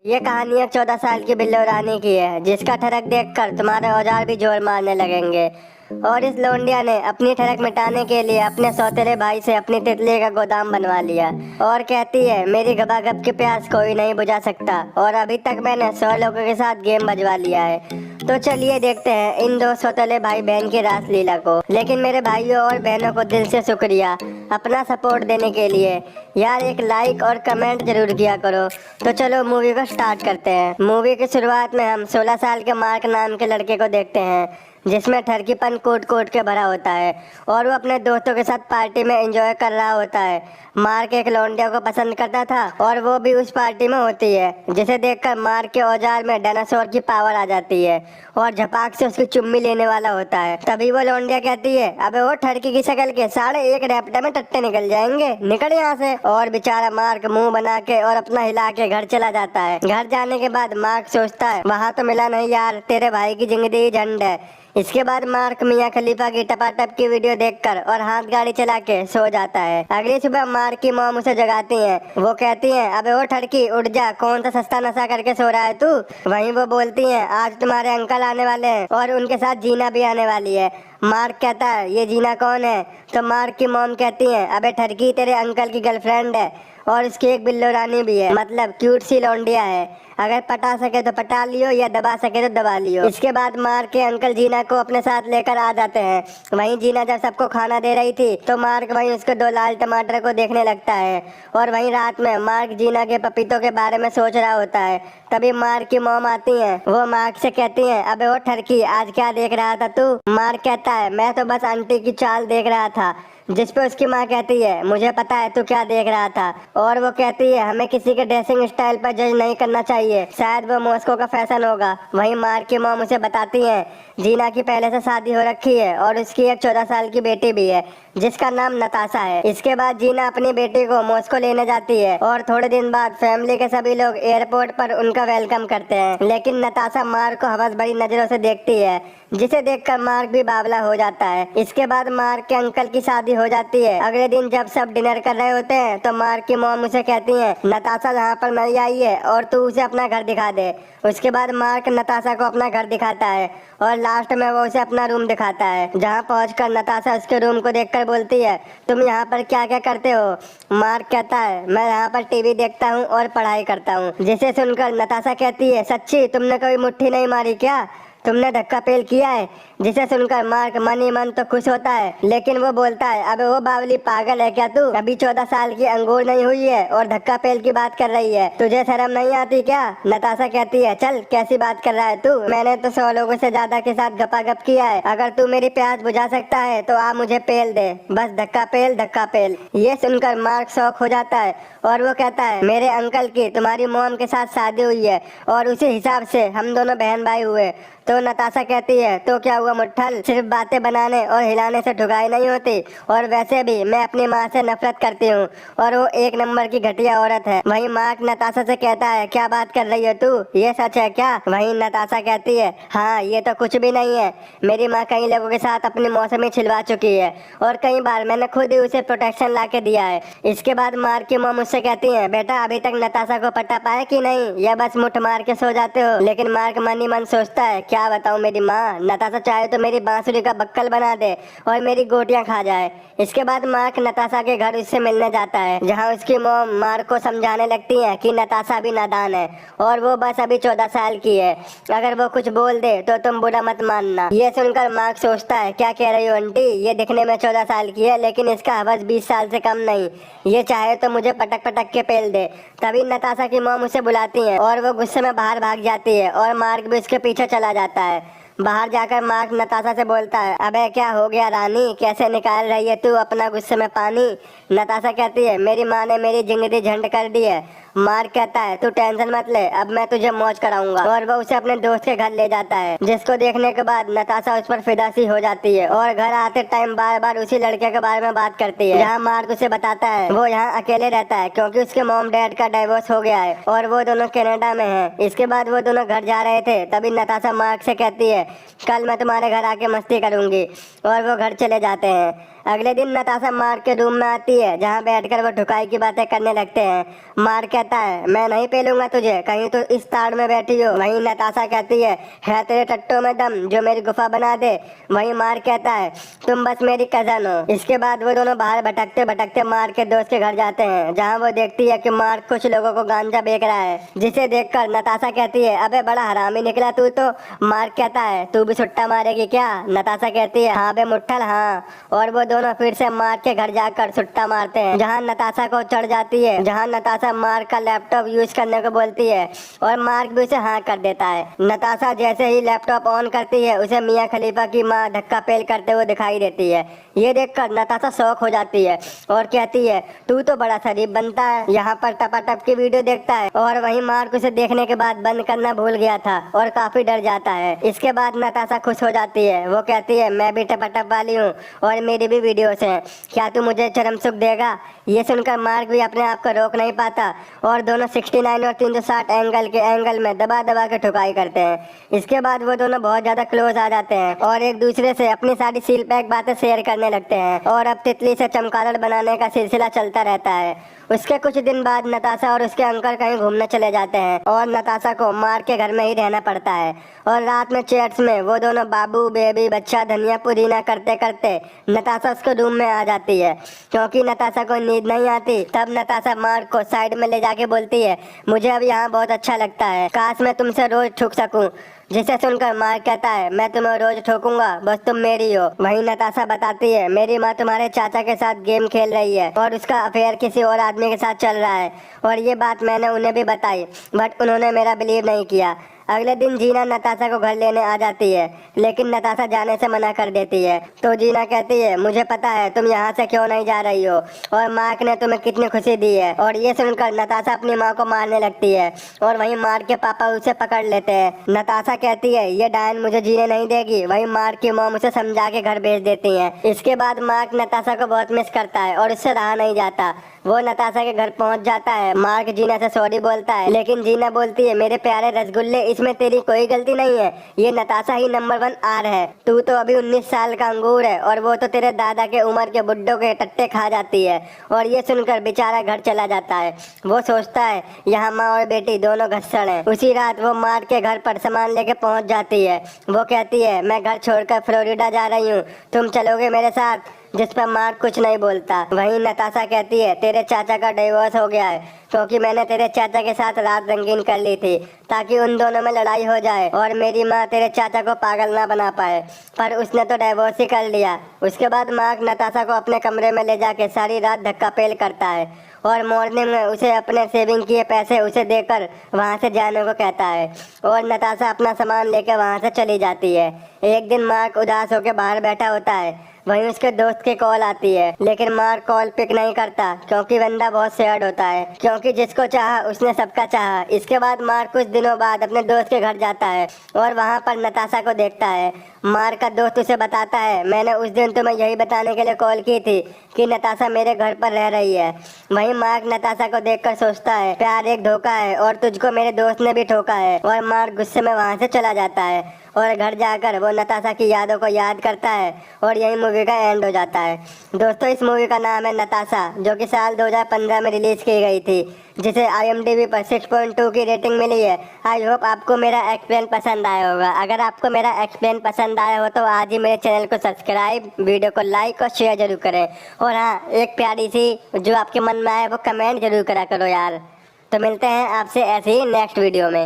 ये कहानी एक 14 साल की बिल्लो रानी की है, जिसका ठरक देखकर तुम्हारे औजार भी जोर मारने लगेंगे। और इस लोंडिया ने अपनी ठरक मिटाने के लिए अपने सौतेले भाई से अपनी तितली का गोदाम बनवा लिया और कहती है मेरी गबागब की प्यास कोई नहीं बुझा सकता, और अभी तक मैंने 100 लोगों के साथ गेम बजवा लिया है। तो चलिए देखते हैं इन दो सौतेले भाई बहन की रासलीला को। लेकिन मेरे भाइयों और बहनों को दिल से शुक्रिया अपना सपोर्ट देने के लिए। यार एक लाइक और कमेंट जरूर किया करो। तो चलो मूवी को स्टार्ट करते हैं। मूवी की शुरुआत में हम 16 साल के मार्क नाम के लड़के को देखते हैं, जिसमें ठरकीपन कोट कोट के भरा होता है और वो अपने दोस्तों के साथ पार्टी में एंजॉय कर रहा होता है। मार्क एक लौंडिया को पसंद करता था और वो भी उस पार्टी में होती है, जिसे देखकर मार्क के औजार में डायनासोर की पावर आ जाती है और झपाक से उसकी चुम्मी लेने वाला होता है। तभी वो लौंडिया कहती है अबे वो ठरकी की शक्ल के 1.5 रैप्टर में टट्टे निकल जाएंगे, निकल यहाँ से। और बेचारा मार्क मुंह बना के और अपना हिला के घर चला जाता है। घर जाने के बाद मार्क सोचता है वहाँ तो मिला नहीं यार, तेरे भाई की जिंदगी झंड है। इसके बाद मार्क मियाँ खलीफा की टपाटप की वीडियो देखकर और हाथ गाड़ी चला के सो जाता है। अगली सुबह मार्क की मॉम उसे जगाती है। वो कहती है अबे वो ठरकी उठ जा, कौन सा सस्ता नशा करके सो रहा है तू। वहीं वो बोलती है आज तुम्हारे अंकल आने वाले हैं और उनके साथ जीना भी आने वाली है। मार्क कहता है ये जीना कौन है। तो मार्क की मॉम कहती है अबे ठरकी तेरे अंकल की गर्लफ्रेंड है और उसकी एक बिल्लो रानी भी है, मतलब क्यूट सी लौंडिया है। अगर पटा सके तो पटा लियो या दबा सके तो दबा लियो। इसके बाद मार्क के अंकल जीना को अपने साथ लेकर आ जाते हैं। वहीं जीना जब सबको खाना दे रही थी तो मार्क वहीं उसको 2 लाल टमाटर को देखने लगता है। और वहीं रात में मार्क जीना के पपीतों के बारे में सोच रहा होता है। तभी मार्क की मॉम आती है। वो मार्क से कहती है अबे वो ठरकी आज क्या देख रहा था तू। मार्क कहता है मैं तो बस आंटी की चाल देख रहा था। जिस पे उसकी माँ कहती है मुझे पता है तू क्या देख रहा था। और वो कहती है हमें किसी के ड्रेसिंग स्टाइल पर जज नहीं करना चाहिए, शायद वो मॉस्को का फैशन होगा। वहीं मार्क की मॉम उसे बताती है जीना की पहले से शादी हो रखी है और उसकी एक 14 साल की बेटी भी है, जिसका नाम नताशा है। इसके बाद जीना अपनी बेटी को मॉस्को लेने जाती है और थोड़े दिन बाद फैमिली के सभी लोग एयरपोर्ट पर उनका वेलकम करते हैं। लेकिन नताशा मार्क को हवस भरी नजरों से देखती है, जिसे देखकर मार्क भी बावला हो जाता है। इसके बाद मार्क के अंकल की शादी हो जाती है। अगले दिन जब सब डिनर कर रहे होते हैं तो मार्क की मॉम उसे कहती है नताशा यहाँ पर नई आई है और तू उसे अपना घर दिखा दे। उसके बाद मार्क नताशा को अपना घर दिखाता है और लास्ट में वो उसे अपना रूम दिखाता है, जहाँ पहुंचकर नताशा उसके रूम को देखकर बोलती है तुम यहाँ पर क्या क्या करते हो। मार्क कहता है मैं यहाँ पर टीवी देखता हूँ और पढ़ाई करता हूँ। जिसे सुनकर नताशा कहती है सच्ची तुमने कभी मुट्ठी नहीं मारी क्या, तुमने धक्का पेल किया है। जिसे सुनकर मार्क मन ही मन तो खुश होता है, लेकिन वो बोलता है अबे वो बावली पागल है क्या तू, अभी 14 साल की अंगूर नहीं हुई है और धक्का पेल की बात कर रही है, तुझे शर्म नहीं आती क्या। नताशा कहती है चल कैसी बात कर रहा है तू, मैंने तो 100 लोगों से ज्यादा के साथ गपागप किया है। अगर तू मेरी प्यास बुझा सकता है तो आ मुझे पेल दे, बस धक्का पेल धक्का पेल। ये सुनकर मार्क शौक हो जाता है और वो कहता है मेरे अंकल की तुम्हारी मॉम के साथ शादी हुई है और उसी हिसाब से हम दोनों बहन भाई हुए। तो नताशा कहती है तो क्या हुआ मुट्ठल, सिर्फ बातें बनाने और हिलाने से ठुकाई नहीं होती, और वैसे भी मैं अपनी माँ से नफरत करती हूँ और वो 1 नंबर की घटिया औरत है। वहीं मार्क नताशा से कहता है क्या बात कर रही हो तू, ये सच है क्या। वहीं नताशा कहती है हाँ ये तो कुछ भी नहीं है, मेरी माँ कई लोगों के साथ अपनी मौसमी छिलवा चुकी है और कई बार मैंने खुद ही उसे प्रोटेक्शन ला के दिया है। इसके बाद मार्क की माँ मुझसे कहती है बेटा अभी तक नताशा को पटा पाए कि नहीं, या बस मुठ मार के सो जाते हो। लेकिन मार्क मन ही मन सोचता है क्या बताऊं मेरी माँ, नताशा चाहे तो मेरी बांसुरी का बक्कल बना दे और मेरी गोटियां खा जाए। इसके बाद मार्क नताशा के घर उससे मिलने जाता है, जहाँ उसकी मॉम मार्क को समझाने लगती है कि नताशा भी नादान है और वो बस अभी 14 साल की है, अगर वो कुछ बोल दे तो तुम बुरा मत मानना। ये सुनकर मार्क सोचता है क्या कह रही हो आंटी, ये दिखने में 14 साल की है लेकिन इसका हवस 20 साल से कम नहीं, ये चाहे तो मुझे पटक पटक के पेल दे। तभी नताशा की मॉम उसे बुलाती है और वो गुस्से में बाहर भाग जाती है और मार्क भी उसके पीछे चला जाता है। बाहर जाकर मार्क नताशा से बोलता है अबे क्या हो गया रानी, कैसे निकाल रही है तू अपना गुस्से में पानी। नताशा कहती है मेरी माँ ने मेरी जिंदगी झंड कर दी है। मार्क कहता है तू टेंशन मत ले, अब मैं तुझे मौज कराऊंगा, और वो उसे अपने दोस्त के घर ले जाता है, जिसको देखने के बाद नताशा उस पर फिदा सी हो जाती है और घर आते टाइम बार बार उसी लड़के के बारे में बात करती है। जहाँ मार्क उसे बताता है वो यहाँ अकेले रहता है क्योंकि उसके मॉम डैड का डाइवोर्स हो गया है और वो दोनों कनाडा में हैं। इसके बाद वो दोनों घर जा रहे थे, तभी नताशा मार्क से कहती है कल मैं तुम्हारे घर आके मस्ती करूंगी, और वो घर चले जाते हैं। अगले दिन नताशा मार्क के रूम में आती है, जहाँ बैठकर वो ठुकाई की बातें करने लगते हैं। मार्क कहता है, मैं नहीं पेलूंगा तुझे, कहीं तो इस ताड़ में बैठी हो। वहीं नताशा कहती है तेरे टट्टों में दम, जो मेरी गुफा बना दे। वहीं मार्क कहता है, तुम बस मेरी कजन हो। इसके बाद वो दोनों बाहर भटकते भटकते मार्क के दोस्त के घर जाते हैं, जहाँ वो देखती है कि मार्क कुछ लोगों को गांजा बेच रहा है, जिसे देखकर नताशा कहती है, अबे बड़ा हरामी निकला तू तो। मार्क कहता है, तू भी सुट्टा मारेगी क्या? नताशा कहती है, हाँ बे मुट्ठल हाँ। और वो दोनों फिर से मार्क के घर जाकर सुट्टा मारते हैं, जहाँ नताशा को चढ़ जाती है, जहाँ नताशा मार्क का लैपटॉप यूज करने को बोलती है और मार्क भी उसे हाँ कर देता है। नताशा जैसे ही लैपटॉप ऑन करती है, उसे मियां खलीफा की माँ धक्का पेल करते हुए दिखाई देती है। ये देखकर नताशा शौक हो जाती है और कहती है, तू तो बड़ा शरीफ बनता है। यहाँ पर टपाटप की वीडियो देखता है और वहीं मार्क उसे देखने के बाद बंद करना भूल गया था और काफी डर जाता है। इसके बाद नताशा खुश हो जाती है। वो कहती है, मैं भी टपाटप वाली हूँ और मेरी भी वीडियोस हैं, क्या तू मुझे चरम सुख देगा? ये सुनकर मार्क भी अपने आप को रोक नहीं पाता और दोनों 69 और 360 एंगल में दबा दबा के ठुकाई करते हैं। इसके बाद वो दोनों बहुत ज्यादा क्लोज आ जाते हैं और एक दूसरे से अपनी सारी सील पैक बातें शेयर करने लगते हैं और अब तितली से चमगादड़ बनाने का सिलसिला चलता रहता है। उसके कुछ दिन बाद नताशा और उसके अंकल कहीं घूमने चले जाते हैं और नताशा को मार्क के घर में ही रहना पड़ता है। और रात में चैट्स में वो दोनों बाबू बेबी बच्चा धनिया पुदीना करते करते नताशा उसके रूम में आ जाती है। क्योंकि नताशा को नींद नहीं आती, तब नताशा मार्क को साइड में ले जाके बोलती है, मुझे अब यहाँ बहुत अच्छा लगता है, काश मैं तुमसे रोज ठुक सकूं। जिसे सुनकर मार्क कहता है, मैं तुम्हें रोज ठोकूंगा, बस तुम मेरी हो। वहीं नताशा बताती है, मेरी माँ तुम्हारे चाचा के साथ गेम खेल रही है और उसका अफेयर किसी और आदमी के साथ चल रहा है। और ये बात मैंने उन्हें भी बताई, बट उन्होंने मेरा बिलीव नहीं किया। अगले दिन जीना नताशा को घर लेने आ जाती है, लेकिन नताशा जाने से मना कर देती है। तो जीना कहती है, मुझे पता है तुम यहाँ से क्यों नहीं जा रही हो और मार्क ने तुम्हें कितनी खुशी दी है। और ये सुनकर नताशा अपनी माँ को मारने लगती है और वहीं मार्क के पापा उसे पकड़ लेते हैं। नताशा कहती है, ये डायन मुझे जीने नहीं देगी। वहीं मार्क की मॉम उसे समझा के घर भेज देती है। इसके बाद मार्क नताशा को बहुत मिस करता है और उससे रहा नहीं जाता। वो नताशा के घर पहुंच जाता है। मार्क जीना से सॉरी बोलता है, लेकिन जीना बोलती है, मेरे प्यारे रसगुल्ले, इसमें तेरी कोई गलती नहीं है, ये नताशा ही नंबर 1 आर है। तू तो अभी 19 साल का अंगूर है और वो तो तेरे दादा के उम्र के बुड्ढों के टट्टे खा जाती है। और ये सुनकर बेचारा घर चला जाता है। वो सोचता है यहाँ माँ और बेटी दोनों घसड़ है। उसी रात वो मार्क के घर पर सामान लेके पहुँच जाती है। वो कहती है, मैं घर छोड़कर फ्लोरिडा जा रही हूँ, तुम चलोगे मेरे साथ? जिस पर मार्क कुछ नहीं बोलता। वहीं नताशा कहती है, तेरे चाचा का डिवोर्स हो गया है, क्योंकि मैंने तेरे चाचा के साथ रात रंगीन कर ली थी ताकि उन दोनों में लड़ाई हो जाए और मेरी माँ तेरे चाचा को पागल ना बना पाए, पर उसने तो डिवोर्स ही कर लिया। उसके बाद मार्क नताशा को अपने कमरे में ले जाके सारी रात धक्का पेल करता है और मॉर्निंग में उसे अपने सेविंग किए पैसे उसे देकर वहाँ से जाने को कहता है और नताशा अपना सामान लेकर वहाँ से चली जाती है। एक दिन मार्क उदास होकर बाहर बैठा होता है। वहीं उसके दोस्त की कॉल आती है, लेकिन मार्क कॉल पिक नहीं करता क्योंकि बंदा बहुत सैड होता है, क्योंकि जिसको चाहा उसने सबका चाहा। इसके बाद मार्क कुछ दिनों बाद अपने दोस्त के घर जाता है और वहाँ पर नताशा को देखता है। मार्क का दोस्त उसे बताता है, मैंने उस दिन तुम्हें यही बताने के लिए कॉल की थी कि नताशा मेरे घर पर रह रही है। वहीं मार्क नताशा को देखकर सोचता है, प्यार एक धोखा है और तुझको मेरे दोस्त ने भी ठोका है। और मार्क गुस्से में वहाँ से चला जाता है और घर जाकर वो नताशा की यादों को याद करता है और यही मूवी का एंड हो जाता है। दोस्तों, इस मूवी का नाम है नताशा, जो कि साल 2015 में रिलीज की गई थी, जिसे IMDb पर 6.2 की रेटिंग मिली है। आई होप आपको मेरा एक्सप्लेन पसंद आया होगा। अगर आपको मेरा एक्सप्लेन पसंद आया हो तो आज ही मेरे चैनल को सब्सक्राइब, वीडियो को लाइक और शेयर जरूर करें। और हाँ, एक प्यारी सी जो आपके मन में आए वो कमेंट जरूर करा करो यार। तो मिलते हैं आपसे ऐसे ही नेक्स्ट वीडियो में।